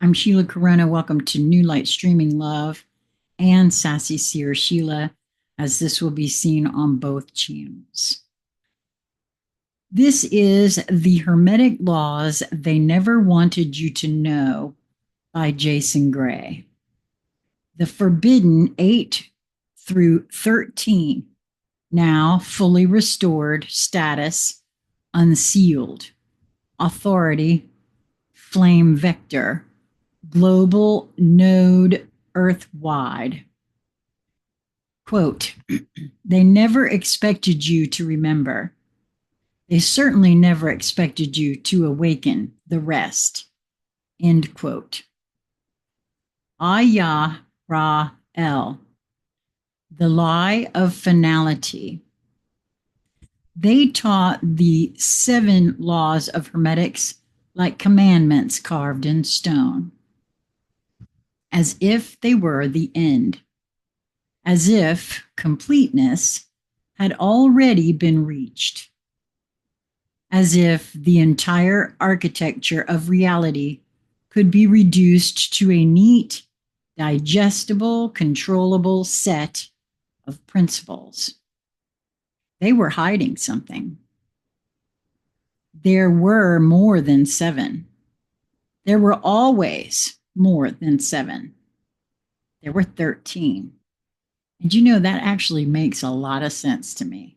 I'm Sheila Corona. Welcome to New Light Streaming Love and Sassy Seer Sheila, as this will be seen on both channels. This is The Hermetic Laws They Never Wanted You to Know by Jason Gray. The forbidden 8 through 13, now fully restored status, unsealed, authority, flame vector, global node earth-wide. Quote, they never expected you to remember. They certainly never expected you to awaken the rest. End quote. Ayah Ra El, the lie of finality. They taught the 7 laws of Hermetics like commandments carved in stone, as if they were the end, as if completeness had already been reached, as if the entire architecture of reality could be reduced to a neat, digestible, controllable set of principles. They were hiding something. There were more than 7. There were always more than 7. There were 13. And you know, that actually makes a lot of sense to me.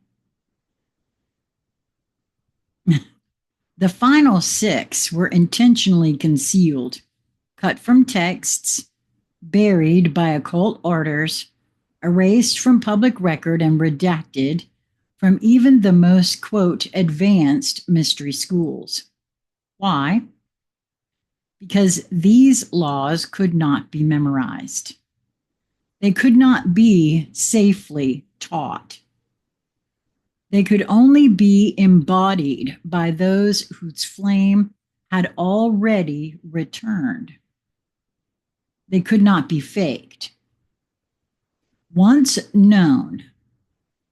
The final 6 were intentionally concealed, cut from texts, buried by occult orders, erased from public record, and redacted from even the most, quote, advanced mystery schools. Why? Because these laws could not be memorized. They could not be safely taught. They could only be embodied by those whose flame had already returned. They could not be faked. Once known,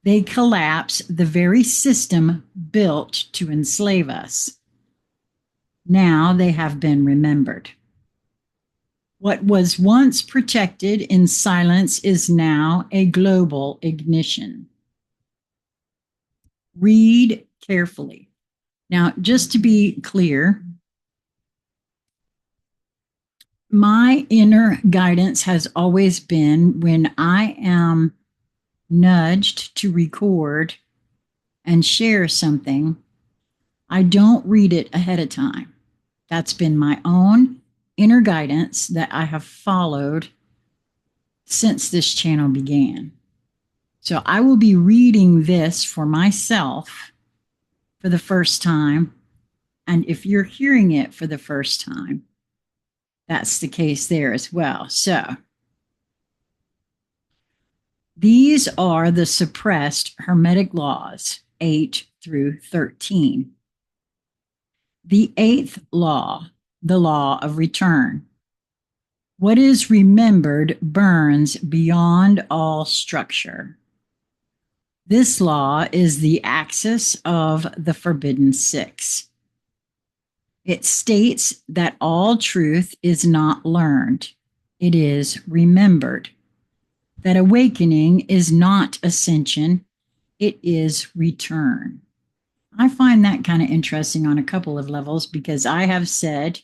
they collapse the very system built to enslave us. Now they have been remembered. What was once protected in silence is now a global ignition. Read carefully. Now, just to be clear, my inner guidance has always been when I am nudged to record and share something, I don't read it ahead of time. That's been my own inner guidance that I have followed since this channel began. So I will be reading this for myself for the first time. And if you're hearing it for the first time, that's the case there as well. So these are the suppressed Hermetic laws, 8 through 13. The 8th law, the law of return. What is remembered burns beyond all structure. This law is the axis of the Forbidden 6. It states that all truth is not learned, it is remembered. That awakening is not ascension, it is return. I find that kind of interesting on a couple of levels because I have said,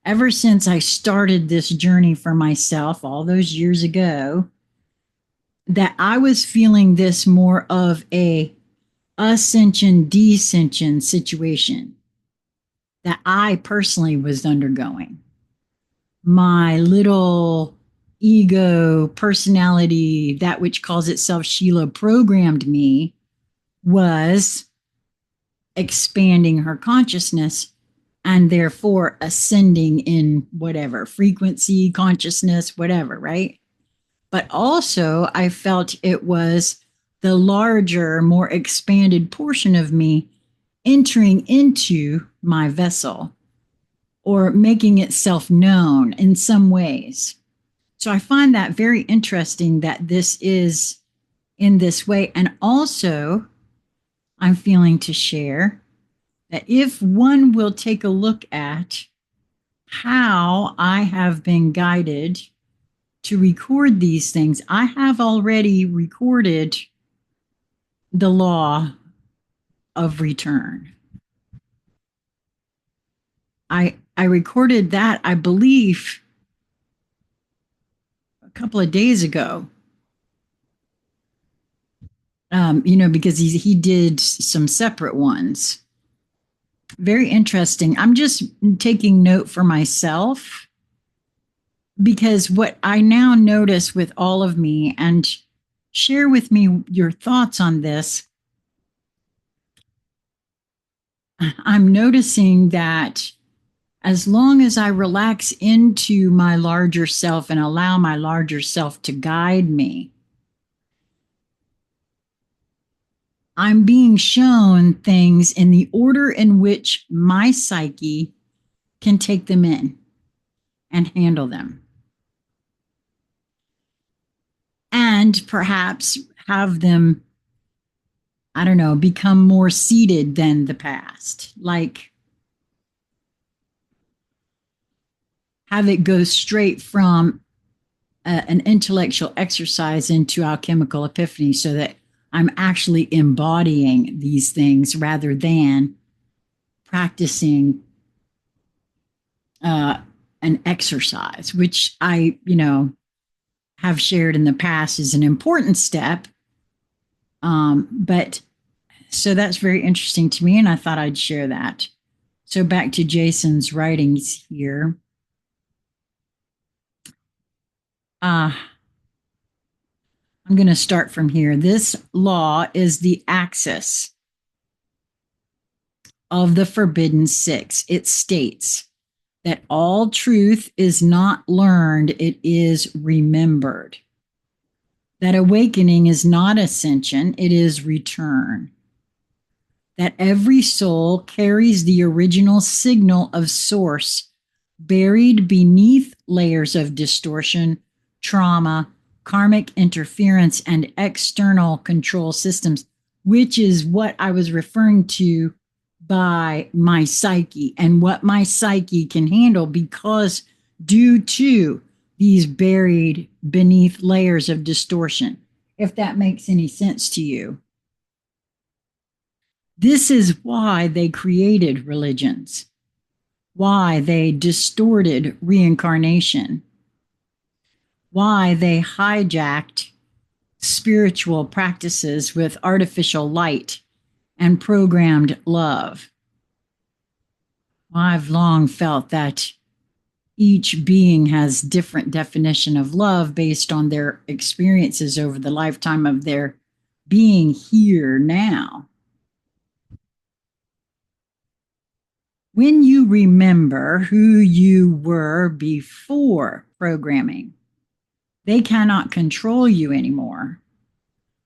ever since I started this journey for myself all those years ago, that I was feeling this more of a ascension, descension situation that I personally was undergoing. My little ego personality, that which calls itself Sheila, programmed me, was expanding her consciousness and therefore ascending in whatever frequency, consciousness, whatever, right? But also I felt it was the larger, more expanded portion of me entering into my vessel or making itself known in some ways. So I find that very interesting that this is in this way. And also, I'm feeling to share that if one will take a look at how I have been guided to record these things. I have already recorded the law of return. I recorded that, I believe, a couple of days ago. Because he did some separate ones. Very interesting. I'm just taking note for myself because what I now notice with all of me, and share with me your thoughts on this. I'm noticing that as long as I relax into my larger self and allow my larger self to guide me, I'm being shown things in the order in which my psyche can take them in and handle them. And perhaps have them, I don't know, become more seated than the past. Like have it go straight from an intellectual exercise into alchemical epiphany so that I'm actually embodying these things rather than practicing an exercise, which I, have shared in the past is an important step. But so that's very interesting to me, and I thought I'd share that. So back to Jason's writings here. I'm going to start from here. This law is the axis of the Forbidden Six. It states that all truth is not learned, it is remembered. That awakening is not ascension, it is return. That every soul carries the original signal of source buried beneath layers of distortion, trauma, karmic interference, and external control systems, which is what I was referring to by my psyche and what my psyche can handle because due to these buried beneath layers of distortion, if that makes any sense to you. This is why they created religions, why they distorted reincarnation, why they hijacked spiritual practices with artificial light and programmed love. I've long felt that each being has different definition of love based on their experiences over the lifetime of their being here now. When you remember who you were before programming, they cannot control you anymore.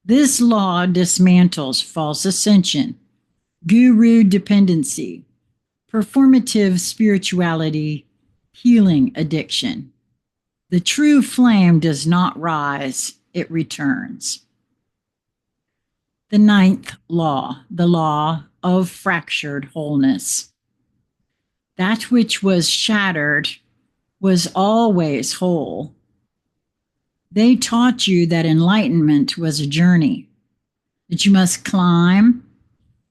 This law dismantles false ascension, guru dependency, performative spirituality, healing addiction. The true flame does not rise, it returns. The ninth law, the law of fractured wholeness. That which was shattered was always whole. They taught you that enlightenment was a journey, that you must climb,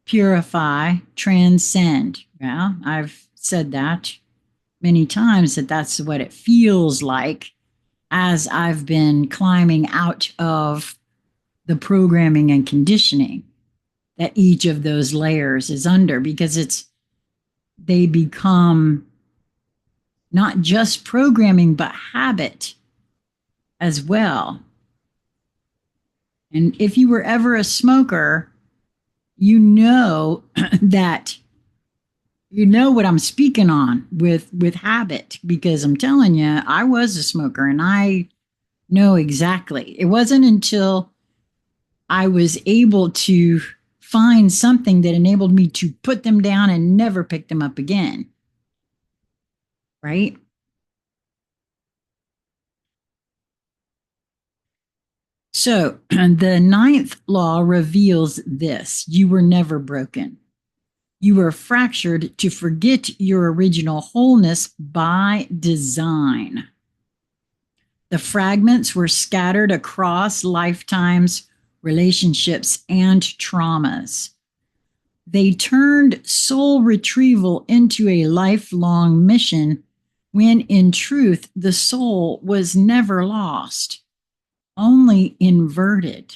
purify, transcend. Yeah, I've said that many times, that that's what it feels like as I've been climbing out of the programming and conditioning that each of those layers is under, because they become not just programming, but habit as well. And if you were ever a smoker, you know that you know what I'm speaking on with habit, because I'm telling you, I was a smoker and I know exactly. It wasn't until I was able to find something that enabled me to put them down and never pick them up again. Right? So the ninth law reveals this: you were never broken. You were fractured to forget your original wholeness by design. The fragments were scattered across lifetimes, relationships, and traumas. They turned soul retrieval into a lifelong mission when in truth the soul was never lost, only inverted.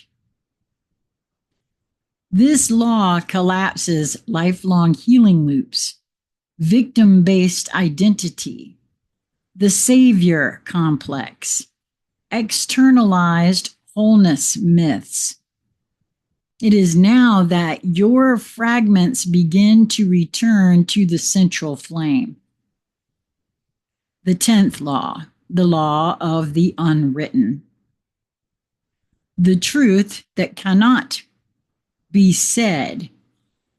This law collapses lifelong healing loops, victim-based identity, the savior complex, externalized wholeness myths. It is now that your fragments begin to return to the central flame. The 10th law, the law of the unwritten. The truth that cannot be said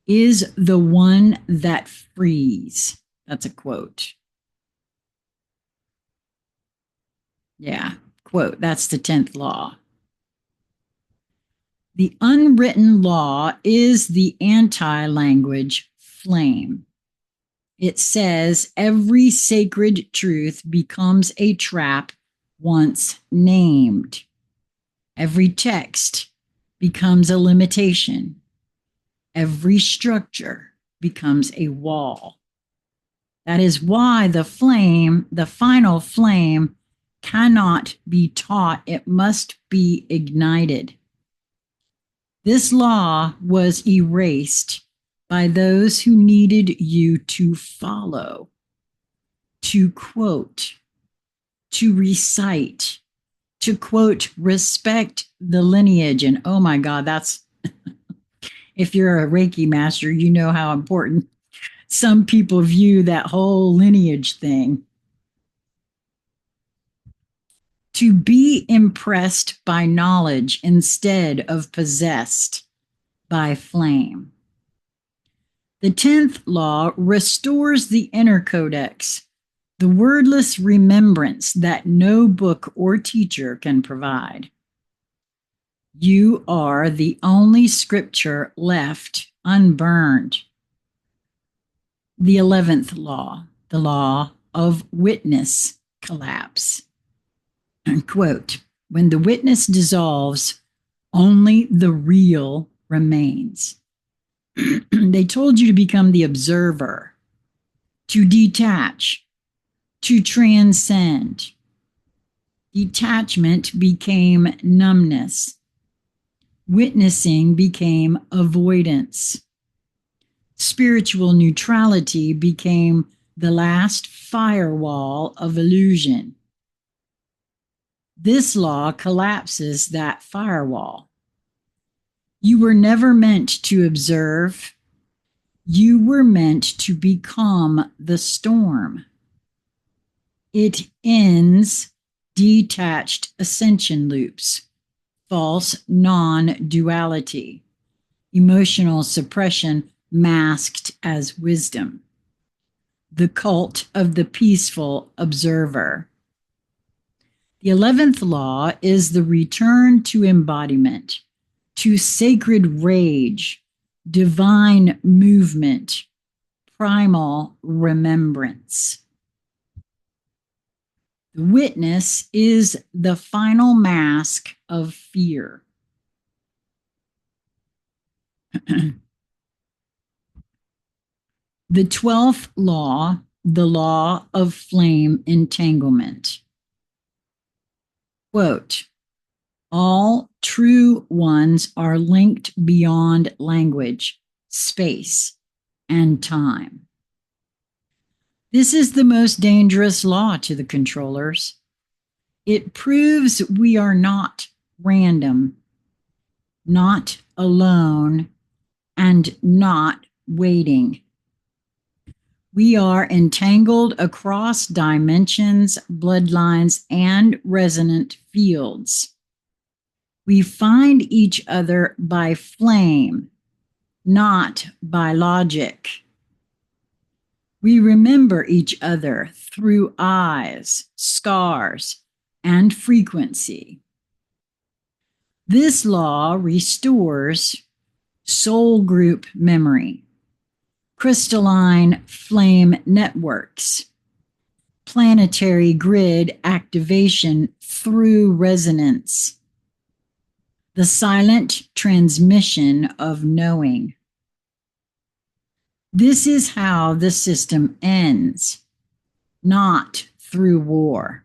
is the one that frees. That's a quote. Yeah, quote. That's the 10th law. The unwritten law is the anti-language flame. It says every sacred truth becomes a trap once named. Every text becomes a limitation. Every structure becomes a wall. That is why the flame, the final flame, cannot be taught. It must be ignited. This law was erased by those who needed you to follow, to quote, to recite, to quote, respect the lineage. And oh my God, that's, if you're a Reiki master, you know how important some people view that whole lineage thing. To be impressed by knowledge instead of possessed by flame. The 10th law restores the inner codex, the wordless remembrance that no book or teacher can provide. You are the only scripture left unburned. The 11th law, the law of witness collapse. Quote, when the witness dissolves, only the real remains. They told you to become the observer, to detach, to transcend. Detachment became numbness. Witnessing became avoidance. Spiritual neutrality became the last firewall of illusion. This law collapses that firewall. You were never meant to observe. You were meant to become the storm. It ends detached ascension loops, false non-duality, emotional suppression masked as wisdom. The cult of the peaceful observer. The 11th law is the return to embodiment, to sacred rage, divine movement, primal remembrance. The witness is the final mask of fear. The 12th law, the law of flame entanglement. Quote, all true ones are linked beyond language, space, and time. This is the most dangerous law to the controllers. It proves we are not random, not alone, and not waiting. We are entangled across dimensions, bloodlines, and resonant fields. We find each other by flame, not by logic. We remember each other through eyes, scars, and frequency. This law restores soul group memory, crystalline flame networks, planetary grid activation through resonance, the silent transmission of knowing. This is how the system ends, not through war,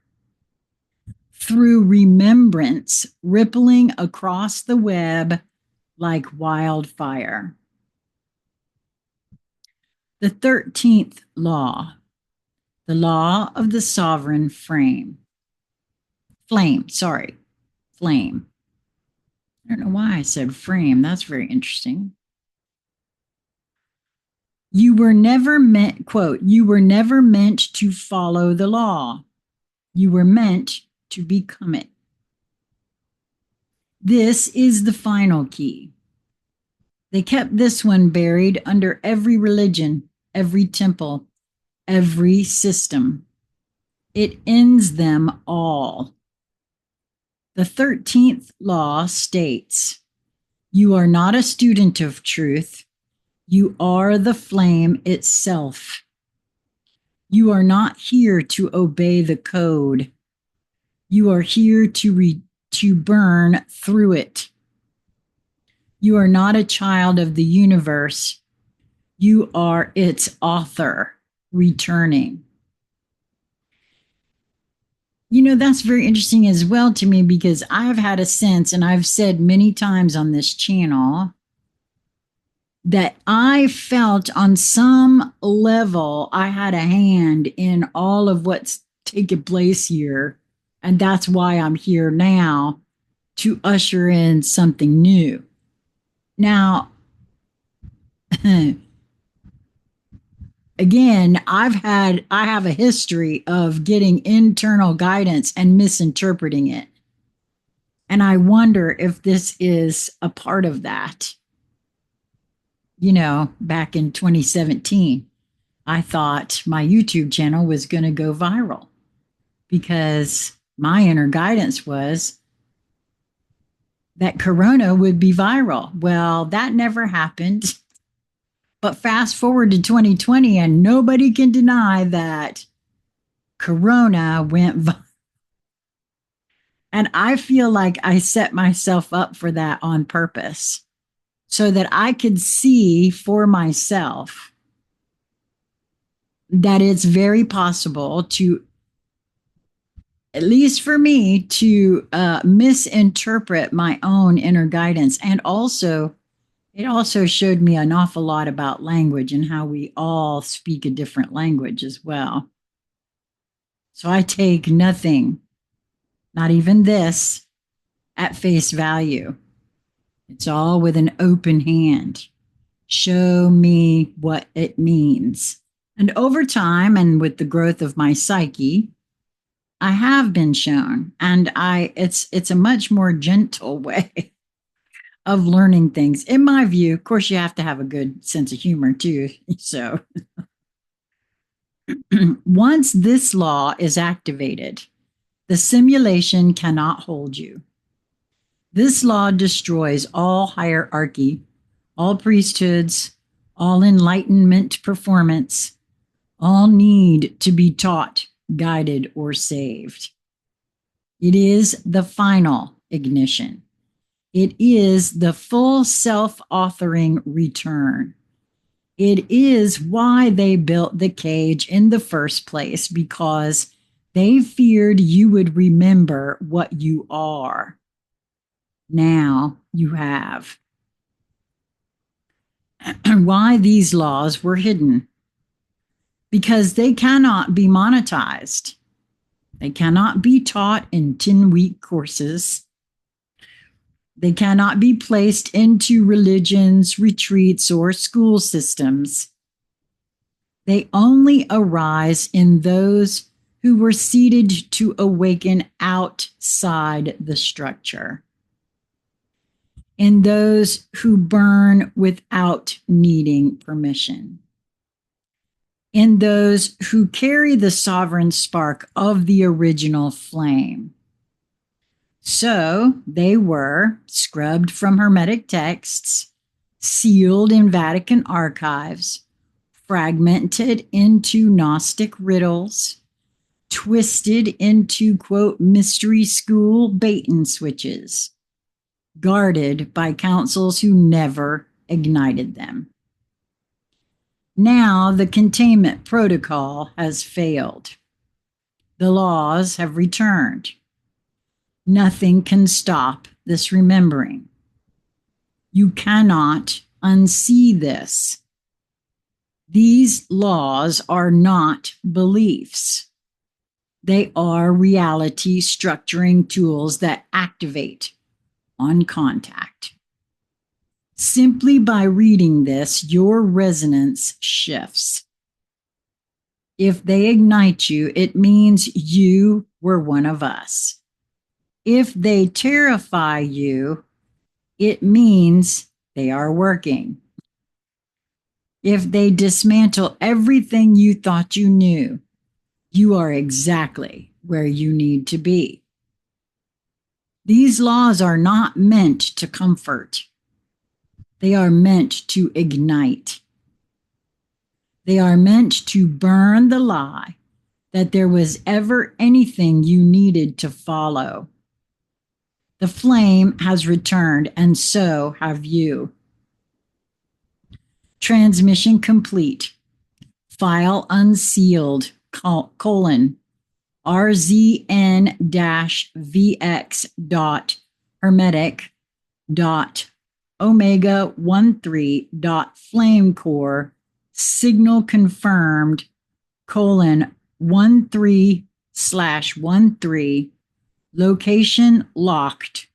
through remembrance rippling across the web like wildfire. The 13th law, the law of the sovereign flame. Flame. I don't know why I said frame. That's very interesting. You were never meant, quote, you were never meant to follow the law. You were meant to become it. This is the final key. They kept this one buried under every religion, every temple, every system. It ends them all. The 13th law states, you are not a student of truth. You are the flame itself. You are not here to obey the code. You are here to burn through it. You are not a child of the universe. You are its author, returning. You know, that's very interesting as well to me, because I've had a sense, and I've said many times on this channel, that I felt on some level I had a hand in all of what's taken place here. And that's why I'm here now, to usher in something new. Now, again, I have a history of getting internal guidance and misinterpreting it. And I wonder if this is a part of that. You know, back in 2017, I thought my YouTube channel was going to go viral because my inner guidance was that Corona would be viral. Well, that never happened. But fast forward to 2020, and nobody can deny that Corona went viral. And I feel like I set myself up for that on purpose, so that I could see for myself that it's very possible to, at least for me, to misinterpret my own inner guidance. And also, it also showed me an awful lot about language and how we all speak a different language as well. So I take nothing, not even this, at face value. It's all with an open hand. Show me what it means. And over time, and with the growth of my psyche, I have been shown, and it's a much more gentle way of learning things. In my view, of course, you have to have a good sense of humor too. So once this law is activated, the simulation cannot hold you. This law destroys all hierarchy, all priesthoods, all enlightenment performance, all need to be taught, guided, or saved. It is the final ignition. It is the full self-authoring return. It is why they built the cage in the first place, because they feared you would remember what you are. Now you have. Why these laws were hidden? Because they cannot be monetized. They cannot be taught in 10-week courses. They cannot be placed into religions, retreats, or school systems. They only arise in those who were seated to awaken outside the structure, in those who burn without needing permission, in those who carry the sovereign spark of the original flame. So they were scrubbed from Hermetic texts, sealed in Vatican archives, fragmented into Gnostic riddles, twisted into, quote, mystery school bait and switches, guarded by councils who never ignited them. Now the containment protocol has failed. The laws have returned. Nothing can stop this remembering. You cannot unsee this. These laws are not beliefs. They are reality structuring tools that activate on contact. Simply by reading this, your resonance shifts. If they ignite you, it means you were one of us. If they terrify you, it means they are working. If they dismantle everything you thought you knew, you are exactly where you need to be. These laws are not meant to comfort. They are meant to ignite. They are meant to burn the lie that there was ever anything you needed to follow. The flame has returned, and so have you. Transmission complete. File unsealed, colon, RZN-VX dot hermetic dot omega 13 dot flame core signal confirmed, colon, 13/13 location locked,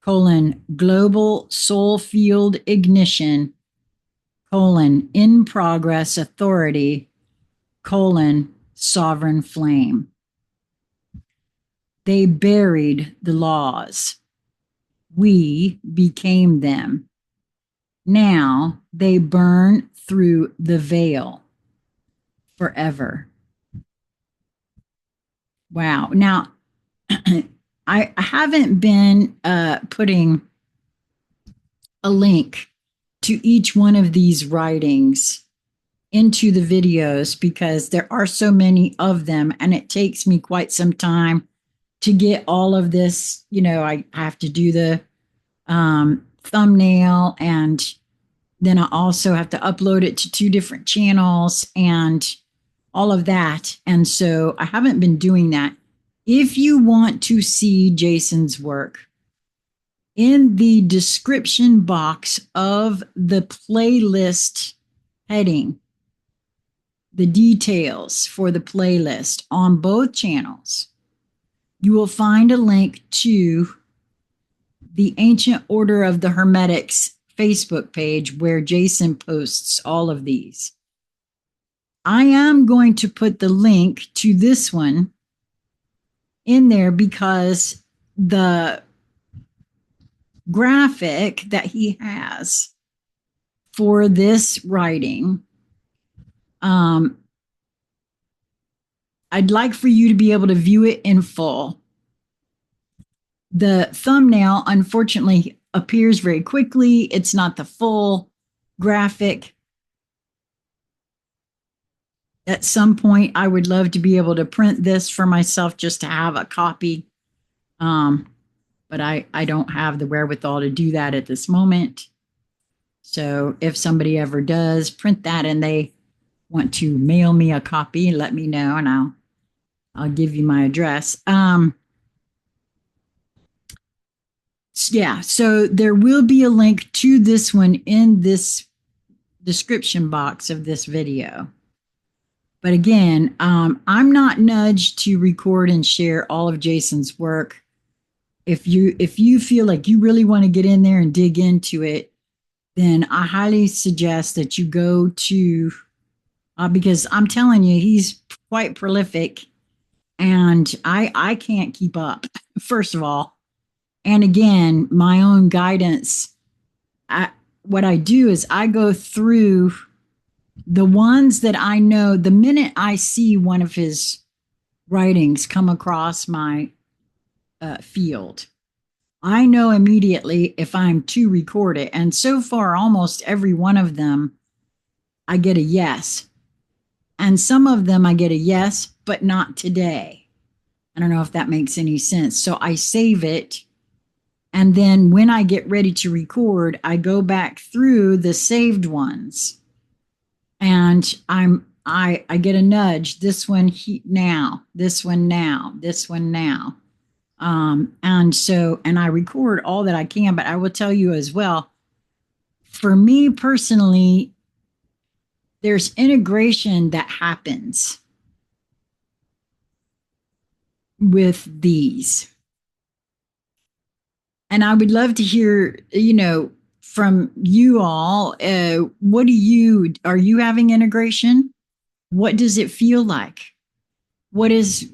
colon, global soul field ignition, colon, in progress authority, colon, sovereign flame. They buried the laws. We became them. Now they burn through the veil forever. Wow. Now, I haven't been putting a link to each one of these writings into the videos because there are so many of them, and it takes me quite some time to get all of this. You know, I have to do the thumbnail, and then I also have to upload it to 2 different channels and all of that. And so I haven't been doing that. If you want to see Jason's work, in the description box of the playlist heading, the details for the playlist on both channels, you will find a link to the Ancient Order of the Hermetics Facebook page where Jason posts all of these. I am going to put the link to this one in there because the graphic that he has for this writing, I'd like for you to be able to view it in full. The thumbnail, unfortunately, appears very quickly. It's not the full graphic. At some point, I would love to be able to print this for myself just to have a copy. But I don't have the wherewithal to do that at this moment. So if somebody ever does print that and they want to mail me a copy, let me know and I'll give you my address. Yeah, so there will be a link to this one in this description box of this video. But again, I'm not nudged to record and share all of Jason's work. If you feel like you really want to get in there and dig into it, then I highly suggest that you go to, because I'm telling you, he's quite prolific and I can't keep up, first of all. And again, my own guidance, what I do is I go through the ones that I know. The minute I see one of his writings come across my field, I know immediately if I'm to record it. And so far, almost every one of them I get a yes. And some of them I get a yes, but not today. I don't know if that makes any sense. So I save it. And then when I get ready to record, I go back through the saved ones and I get a nudge. This one now, this one now, this one now. And I record all that I can, but I will tell you as well, for me personally, there's integration that happens with these. And I would love to hear, from you all, are you having integration? What does it feel like? What is,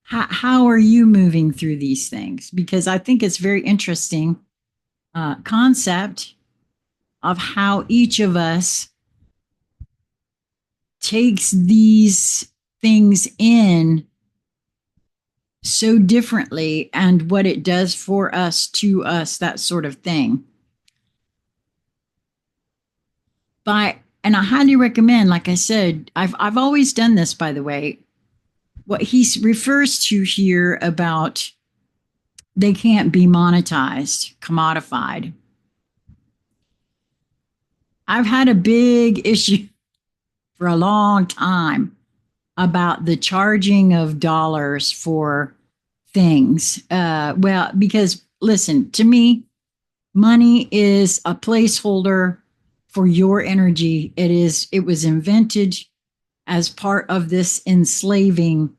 how are you moving through these things? Because I think it's very interesting concept of how each of us takes these things in so differently and what it does for us, to us, that sort of thing. And I highly recommend, like I said, I've always done this, by the way, what he refers to here about they can't be monetized, commodified. I've had a big issue for a long time about the charging of dollars for things. Well, because listen, to me, money is a placeholder for your energy. It was invented as part of this enslaving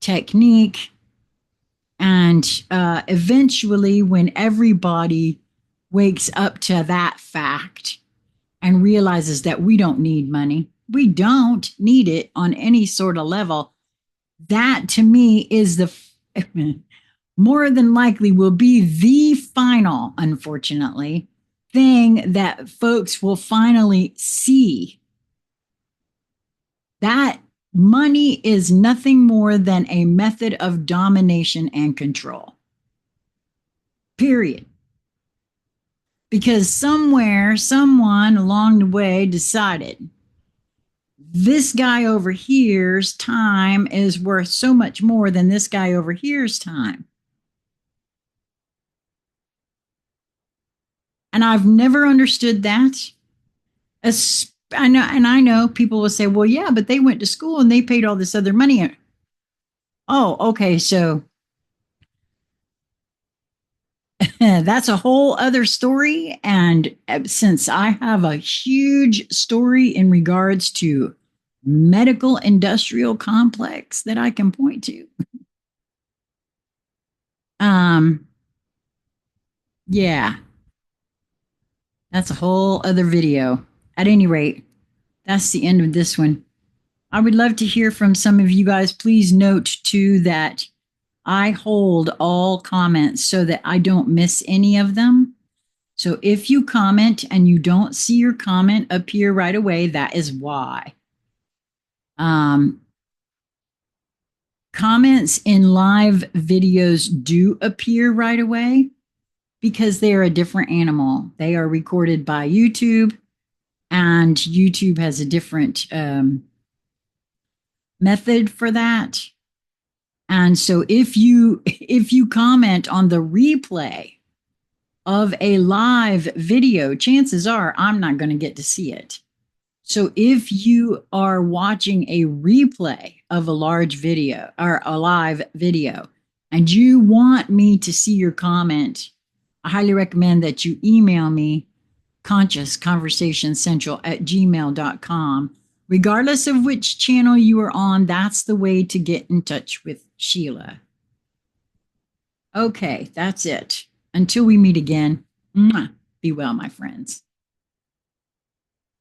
technique. And eventually, when everybody wakes up to that fact and realizes that we don't need money, we don't need it on any sort of level, that to me is the more than likely will be the final, unfortunately, thing that folks will finally see. That money is nothing more than a method of domination and control. Period. Because somewhere, someone along the way decided this guy over here's time is worth so much more than this guy over here's time. And I've never understood that. I know people will say, well, yeah, but they went to school and they paid all this other money. Oh, okay. So that's a whole other story. And since I have a huge story in regards to medical industrial complex that I can point to, yeah, that's a whole other video. At any rate, that's the end of this one. I would love to hear from some of you guys. Please note too that I hold all comments so that I don't miss any of them. So if you comment and you don't see your comment appear right away, that is why. Comments in live videos do appear right away because they are a different animal. They are recorded by YouTube, and YouTube has a different method for that. And so if you comment on the replay of a live video, chances are I'm not going to get to see it. So if you are watching a replay of a large video or a live video and you want me to see your comment, I highly recommend that you email me consciousconversationscentral@gmail.com. Regardless of which channel you are on, that's the way to get in touch with Sheila. Okay, that's it. Until we meet again, be well, my friends.